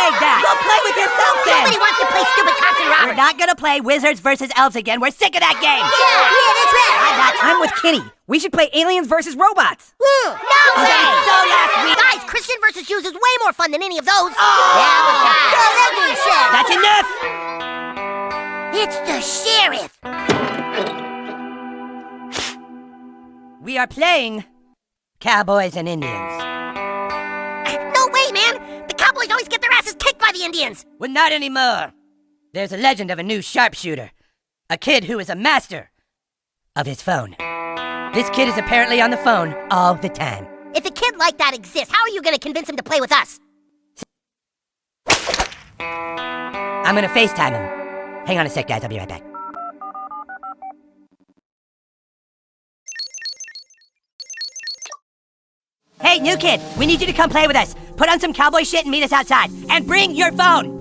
played that. Go play with yourself then. Nobody wants to play stupid cops and We're robbers. not gonna play Wizards versus Elves again. We're sick of that game. Yeah, that's right. I'm with Kitty. We should play Aliens versus Robots. No way. So last week. Guys, Christian versus Jews is way more fun than any of those. That's enough. It's the sheriff. We are playing Cowboys and Indians. No way, man. The Cowboys always get their asses kicked by the Indians. Well, not anymore. There's a legend of a new sharpshooter. A kid who is a master of his phone. This kid is apparently on the phone all the time. If a kid like that exists, how are you going to convince him to play with us? I'm gonna FaceTime him. Hang on a sec, guys. I'll be right back. Hey, new kid, we need you to come play with us. Put on some cowboy shit and meet us outside. And bring your phone.